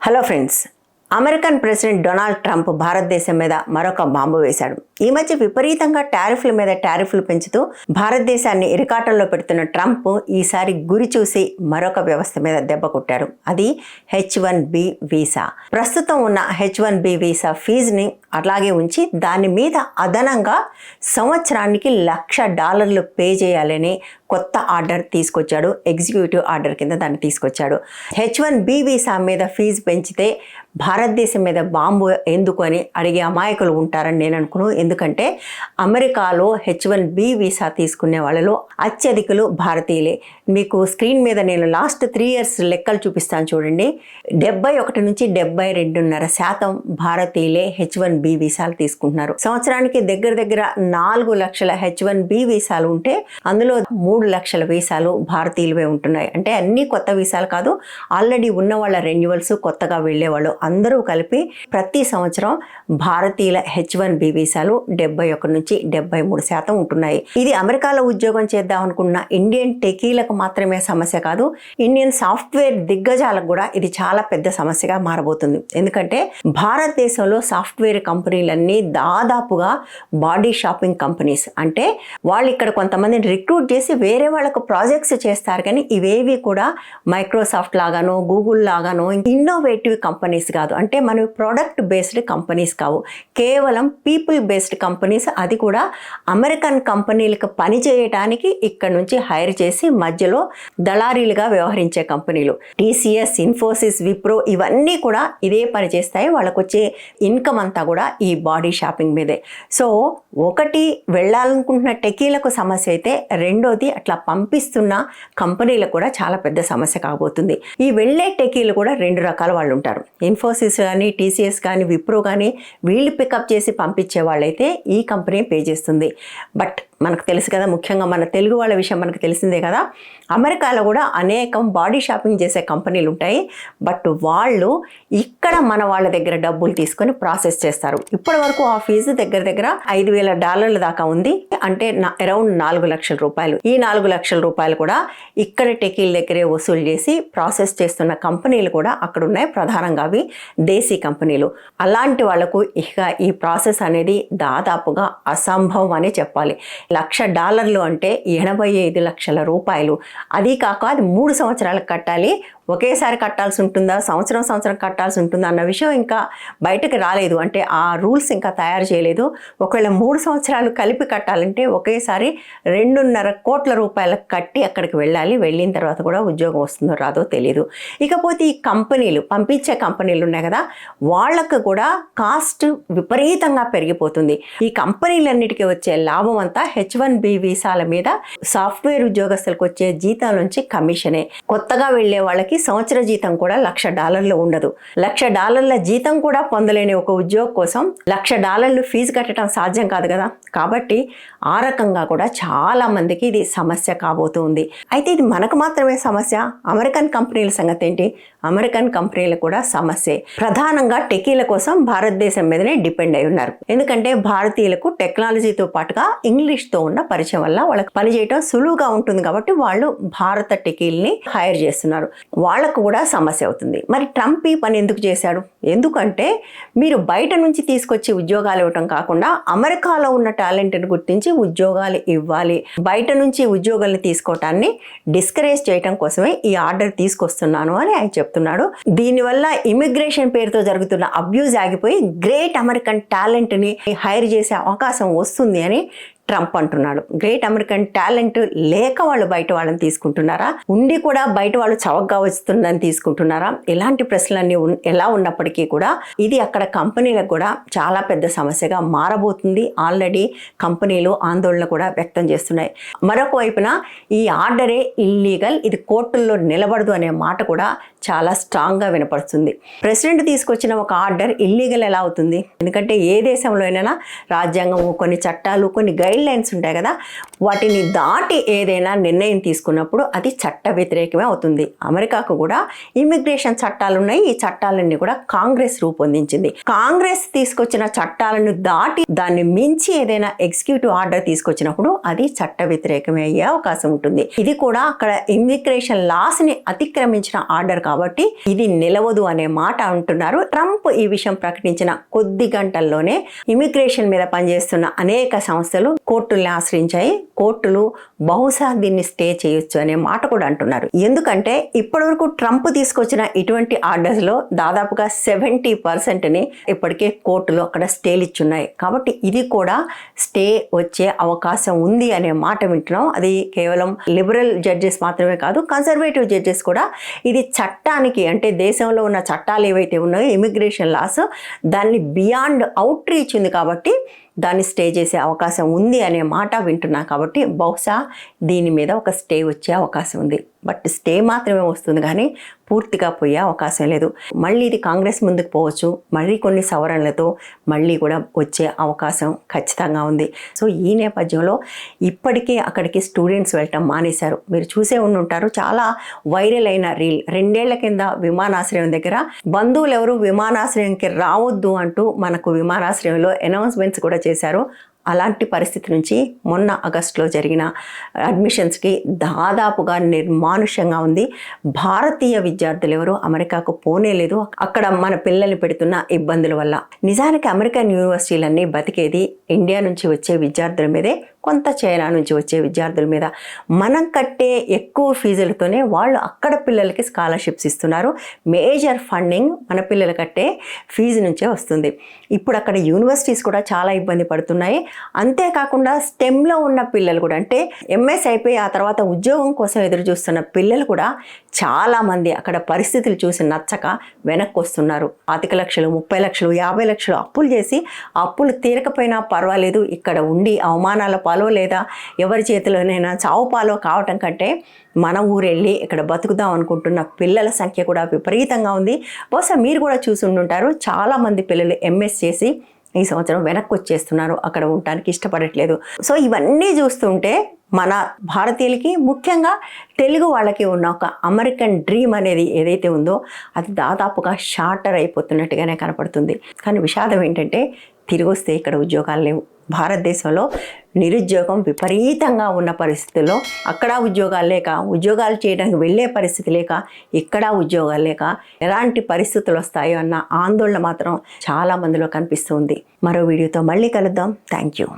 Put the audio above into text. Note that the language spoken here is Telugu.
Hello friends, American president Donald Trump భారతదేశం మీద మరొక బాంబు వేశాడు. ఈ మధ్య విపరీతంగా టారిఫ్ల మీద టారిఫ్లు పెంచుతూ భారతదేశాన్ని ఇరకాటంలో పెడుతున్న ట్రంప్ ఈసారి గురి చూసి మరొక వ్యవస్థ మీద దెబ్బ కొట్టాడు. అది H1B వీసా. ప్రస్తుతం ఉన్న H1B వీసా ఫీజుని అలాగే ఉంచి దాని మీద అదనంగా సంవత్సరానికి $1,00,000 పే చేయాలని కొత్త ఆర్డర్ తీసుకొచ్చాడు. ఎగ్జిక్యూటివ్ ఆర్డర్ కింద దాన్ని తీసుకొచ్చాడు. H1B వీసా మీద ఫీజు పెంచితే భారతదేశం మీద బాంబు ఎందుకు అని అడిగే అమాయకులు ఉంటారని నేను అనుకున్నాను. ఎందుకంటే అమెరికాలో H1B వీసా తీసుకునే వాళ్ళలో అత్యధికులు భారతీయులే. మీకు స్క్రీన్ మీద నేను లాస్ట్ 3 years లెక్కలు చూపిస్తాను చూడండి. 71 నుంచి 72.5% భారతీయులే H1B వీసాలు తీసుకుంటున్నారు. సంవత్సరానికి దగ్గర 4 లక్షల H1B వీసాలు ఉంటే అందులో 3 లక్షల వీసాలు భారతీయులవే ఉంటున్నాయి. అంటే అన్ని కొత్త వీసాలు కాదు, ఆల్రెడీ ఉన్న వాళ్ళ రెన్యువల్స్, కొత్తగా వెళ్ళేవాళ్ళు అందరూ కలిపి ప్రతి సంవత్సరం భారతీయుల H1B వీసాలు 71 నుంచి 73% ఉంటున్నాయి. ఇది అమెరికాలో ఉద్యోగం చేద్దాం అనుకున్న ఇండియన్ టెకీలకు మాత్రమే సమస్య కాదు, ఇండియన్ సాఫ్ట్వేర్ దిగ్గజాలకు కూడా ఇది చాలా పెద్ద సమస్యగా మారబోతుంది. ఎందుకంటే భారతదేశంలో సాఫ్ట్వేర్ కంపెనీలన్నీ దాదాపుగా బాడీ షాపింగ్ కంపెనీస్. అంటే వాళ్ళు ఇక్కడ కొంతమందిని రిక్రూట్ చేసి వేరే వాళ్ళకు ప్రాజెక్ట్స్ చేస్తారు, కానీ ఇవేవి కూడా మైక్రోసాఫ్ట్ లాగానో గూగుల్ లాగానో ఇన్నోవేటివ్ కంపెనీస్ కాదు. అంటే మన ప్రోడక్ట్ బేస్డ్ కంపెనీస్ కావు, కేవలం పీపుల్ బేస్డ్ కంపెనీస్. అది కూడా అమెరికన్ కంపెనీలకు పని చేయడానికి ఇక్కడ నుంచి హైర్ చేసి మధ్యలో దళారీలుగా వ్యవహరించే కంపెనీలు. TCS, ఇన్ఫోసిస్, విప్రో ఇవన్నీ కూడా ఇదే పని చేస్తాయి. వాళ్ళకు వచ్చే ఇన్కమ్ అంతా కూడా ఈ బాడీ షాపింగ్ మీదే. సో ఒకటి వెళ్ళాలనుకుంటున్న టెకీలకు సమస్య అయితే, రెండోది అట్లా పంపిస్తున్న కంపెనీలకు కూడా చాలా పెద్ద సమస్య కాబోతుంది. ఈ వెళ్ళే టెకీలు కూడా 2 రకాల వాళ్ళు ఉంటారు. ఇన్ఫోసిస్ కానీ, TCS కానీ, విప్రో కానీ వీళ్ళు పికప్ చేసి పంపించే వాళ్ళైతే ఈ కంపెనీ పే చేస్తుంది. బట్ మనకు తెలుసు కదా, ముఖ్యంగా మన తెలుగు వాళ్ళ విషయం మనకు తెలిసిందే కదా, అమెరికాలో కూడా అనేకం బాడీ షాపింగ్ చేసే కంపెనీలు ఉంటాయి. బట్ వాళ్ళు ఇక్కడ మన వాళ్ళ దగ్గర డబ్బులు తీసుకొని ప్రాసెస్ చేస్తారు. ఇప్పటి వరకు ఆ ఫీజు దగ్గర $5,000 దాకా ఉంది. అంటే అరౌండ్ 4 లక్షల రూపాయలు. ఈ 4 లక్షల రూపాయలు కూడా ఇక్కడ టెకీల దగ్గరే వసూలు చేసి ప్రాసెస్ చేస్తున్న కంపెనీలు కూడా అక్కడ ఉన్నాయి. ప్రధానంగా అవి దేశీ కంపెనీలు. అలాంటి వాళ్లకు ఇక ఈ ప్రాసెస్ అనేది దాదాపుగా అసంభవం అని చెప్పాలి. $1,00,000 అంటే 85 లక్షల రూపాయలు. అది కాక అది 3 సంవత్సరాలకు కట్టాలి. ఒకేసారి కట్టాల్సి ఉంటుందా, సంవత్సరం కట్టాల్సి ఉంటుందా అన్న విషయం ఇంకా బయటకు రాలేదు. అంటే ఆ రూల్స్ ఇంకా తయారు చేయలేదు. ఒకవేళ 3 సంవత్సరాలు కలిపి కట్టాలంటే ఒకేసారి 2.5 కోట్ల రూపాయలకు కట్టి అక్కడికి వెళ్ళాలి. వెళ్ళిన తర్వాత కూడా ఉద్యోగం వస్తుందో రాదో తెలియదు. ఇకపోతే ఈ కంపెనీలు, పంపించే కంపెనీలు ఉన్నాయి కదా, వాళ్ళకు కూడా కాస్ట్ విపరీతంగా పెరిగిపోతుంది. ఈ కంపెనీలన్నిటికీ వచ్చే లాభం అంతా H1B వీసాల మీద సాఫ్ట్వేర్ ఉద్యోగస్తులకు వచ్చే జీతాల నుంచి కమిషనే. కొత్తగా వెళ్లే వాళ్ళకి సంవత్సర జీతం కూడా $1,00,000 ఉండదు. $1,00,000 జీతం కూడా పొందలేని ఒక ఉద్యోగం కోసం $1,00,000 ఫీజు కట్టడం సాధ్యం కాదు కదా. కాబట్టి ఆ రకంగా కూడా చాలా మందికి ఇది సమస్య కాబోతుంది. అయితే ఇది మనకు మాత్రమే సమస్య, అమెరికన్ కంపెనీల సంగతి ఏంటి? అమెరికన్ కంపెనీలు కూడా సమస్యే. ప్రధానంగా టెకీల కోసం భారతదేశం మీదనే డిపెండ్ అయి ఉన్నారు. ఎందుకంటే భారతీయులకు టెక్నాలజీతో పాటుగా ఇంగ్లీష్తో ఉన్న పరిచయం వల్ల వాళ్ళకి పనిచేయడం సులువుగా ఉంటుంది. కాబట్టి వాళ్ళు భారత టెకీల్ని హైర్ చేస్తున్నారు. వాళ్ళకు కూడా సమస్య అవుతుంది. మరి ట్రంప్ ఈ పని ఎందుకు చేశాడు? ఎందుకంటే మీరు బయట నుంచి తీసుకొచ్చి ఉద్యోగాలు ఇవ్వటం కాకుండా అమెరికాలో ఉన్న టాలెంట్ని గుర్తించి ఉద్యోగాలు ఇవ్వాలి. బయట నుంచి ఉద్యోగాలను తీసుకోవటాన్ని డిస్కరేజ్ చేయడం కోసమే ఈ ఆర్డర్ తీసుకొస్తున్నాను అని ఆయన చెప్తున్నాడు. దీనివల్ల ఇమిగ్రేషన్ పేరుతో జరుగుతున్న అబ్యూజ్ ఆగిపోయి గ్రేట్ అమెరికన్ టాలెంట్ని హైర్ చేసే అవకాశం వస్తుంది అని ట్రంప్ అంటున్నాడు. గ్రేట్ అమెరికన్ టాలెంట్ లేక వాళ్ళు బయట వాళ్ళని తీసుకుంటున్నారా, ఉండి కూడా బయట వాళ్ళు చవకగా వస్తుందని తీసుకుంటున్నారా? ఇలాంటి ప్రశ్నలన్నీ ఎలా ఉన్నప్పటికీ కూడా ఇది అక్కడ కంపెనీలకు కూడా చాలా పెద్ద సమస్యగా మారబోతుంది. ఆల్రెడీ కంపెనీలు ఆందోళన కూడా వ్యక్తం చేస్తున్నాయి. మరొక వైపున ఈ ఆర్డరే ఇల్లీగల్, ఇది కోర్టుల్లో నిలబడదు అనే మాట కూడా చాలా స్ట్రాంగ్గా వినపడుతుంది. ప్రెసిడెంట్ తీసుకొచ్చిన ఒక ఆర్డర్ ఇల్లీగల్ ఎలా అవుతుంది? ఎందుకంటే ఏ దేశంలో అయినా రాజ్యాంగం, కొన్ని చట్టాలు, కొన్ని గైడ్ గైడ్ లైన్స్ ఉంటాయి కదా, వాటిని దాటి ఏదైనా నిర్ణయం తీసుకున్నప్పుడు అది చట్ట వ్యతిరేకమే అవుతుంది. అమెరికాకు కూడా ఇమిగ్రేషన్ చట్టాలు ఉన్నాయి. ఈ చట్టాలన్నీ కూడా కాంగ్రెస్ రూపొందించింది. కాంగ్రెస్ తీసుకొచ్చిన చట్టాలను దాటి దాన్ని మించి ఏదైనా ఎగ్జిక్యూటివ్ ఆర్డర్ తీసుకొచ్చినప్పుడు అది చట్ట వ్యతిరేకమే అయ్యే అవకాశం ఉంటుంది. ఇది కూడా అక్కడ ఇమిగ్రేషన్ లాస్ ని అతిక్రమించిన ఆర్డర్ కాబట్టి ఇది నిలవదు అనే మాట అంటున్నారు. ట్రంప్ ఈ విషయం ప్రకటించిన కొద్ది గంటల్లోనే ఇమిగ్రేషన్ మీద పనిచేస్తున్న అనేక సంస్థలు కోర్టుల్ని ఆశ్రయించాయి. కోర్టులు బహుశా దీన్ని స్టే చేయొచ్చు అనే మాట కూడా అంటున్నారు. ఎందుకంటే ఇప్పటివరకు ట్రంప్ తీసుకొచ్చిన ఇటువంటి ఆర్డర్స్ లో దాదాపుగా 70% ఇప్పటికే కోర్టులు అక్కడ స్టేలు ఇచ్చున్నాయి. కాబట్టి ఇది కూడా స్టే వచ్చే అవకాశం ఉంది అనే మాట వింటున్నాం. అది కేవలం లిబరల్ జడ్జెస్ మాత్రమే కాదు, కన్సర్వేటివ్ జడ్జెస్ కూడా ఇది చట్టానికి, అంటే దేశంలో ఉన్న చట్టాలు ఏవైతే ఉన్నాయో ఇమిగ్రేషన్ లాస్, దాన్ని బియాండ్ అవుట్ రీచ్ ఉంది కాబట్టి దాన్ని స్టే చేసే అవకాశం ఉంది అనే మాట వింటున్నా. కాబట్టి బహుశా దీని మీద ఒక స్టే వచ్చే అవకాశం ఉంది. బట్ స్టే మాత్రమే వస్తుంది కానీ పూర్తిగా పోయే అవకాశం లేదు. మళ్ళీ ఇది కాంగ్రెస్ ముందుకు పోవచ్చు, మళ్ళీ కొన్ని సవరణలతో మళ్ళీ కూడా వచ్చే అవకాశం ఖచ్చితంగా ఉంది. సో ఈ నేపథ్యంలో ఇప్పటికే అక్కడికి స్టూడెంట్స్ వెళ్ళటం మానేశారు. మీరు చూసే ఉంటారు, చాలా వైరల్ అయిన రీల్. 2 ఏళ్ల కింద విమానాశ్రయం దగ్గర బంధువులు ఎవరు విమానాశ్రయంకి రావద్దు అంటూ మనకు విమానాశ్రయంలో అనౌన్స్మెంట్స్ కూడా చేశారు. అలాంటి పరిస్థితి నుంచి మొన్న ఆగస్టులో జరిగిన అడ్మిషన్స్కి దాదాపుగా నిర్మానుష్యంగా ఉంది. భారతీయ విద్యార్థులు ఎవరు అమెరికాకు పోనేలేదు, అక్కడ మన పిల్లల్ని పెడుతున్న ఇబ్బందుల వల్ల. నిజానికి అమెరికన్ యూనివర్సిటీలన్నీ బతికేది ఇండియా నుంచి వచ్చే విద్యార్థుల మీదే, కొంత చైనా నుంచి వచ్చే విద్యార్థుల మీద. మనం కట్టే ఎక్కువ ఫీజులతోనే వాళ్ళు అక్కడ పిల్లలకి స్కాలర్షిప్స్ ఇస్తున్నారు. మేజర్ ఫండింగ్ మన పిల్లలు కట్టే ఫీజు నుంచే వస్తుంది. ఇప్పుడు అక్కడ యూనివర్సిటీస్ కూడా చాలా ఇబ్బంది పడుతున్నాయి. అంతేకాకుండా స్టెమ్లో ఉన్న పిల్లలు కూడా, అంటే ఎంఎస్ అయిపోయి ఆ తర్వాత ఉద్యోగం కోసం ఎదురు చూస్తున్న పిల్లలు కూడా చాలామంది అక్కడ పరిస్థితులు చూసి నచ్చక వెనక్కి వస్తున్నారు. 25 లక్షలు, 30 లక్షలు, 50 లక్షలు అప్పులు చేసి అప్పులు తీరకపోయినా పర్వాలేదు, ఇక్కడ ఉండి అవమానాల పాలో లేదా ఎవరి చేతిలోనైనా చావు పాలో కావటం కంటే మన ఊరెళ్ళి ఇక్కడ బతుకుదాం అనుకుంటున్న పిల్లల సంఖ్య కూడా విపరీతంగా ఉంది. బహుశా మీరు కూడా చూసి ఉండుంటారు, చాలామంది పిల్లలు ఎంఎస్ చేసి ఈ సంవత్సరం వెనక్కి వచ్చేస్తున్నారు, అక్కడ ఉండటానికి ఇష్టపడట్లేదు. సో ఇవన్నీ చూస్తుంటే మన భారతీయులకి, ముఖ్యంగా తెలుగు వాళ్ళకి ఉన్న ఒక అమెరికన్ డ్రీమ్ అనేది ఏదైతే ఉందో అది దాదాపుగా షార్టర్ అయిపోతున్నట్టుగానే కనపడుతుంది. కానీ విషాదం ఏంటంటే తిరిగి వస్తే ఇక్కడ ఉద్యోగాలు లేవు. భారతదేశంలో నిరుద్యోగం విపరీతంగా ఉన్న పరిస్థితుల్లో అక్కడ ఉద్యోగాలు లేక, ఉద్యోగాలు చేయడానికి వెళ్ళే పరిస్థితి లేక, ఇక్కడ ఉద్యోగాలు లేక ఎలాంటి పరిస్థితులు వస్తాయో అన్న ఆందోళన మాత్రం చాలా మందిలో కనిపిస్తుంది. మరో వీడియోతో మళ్ళీ కలుద్దాం. Thank you.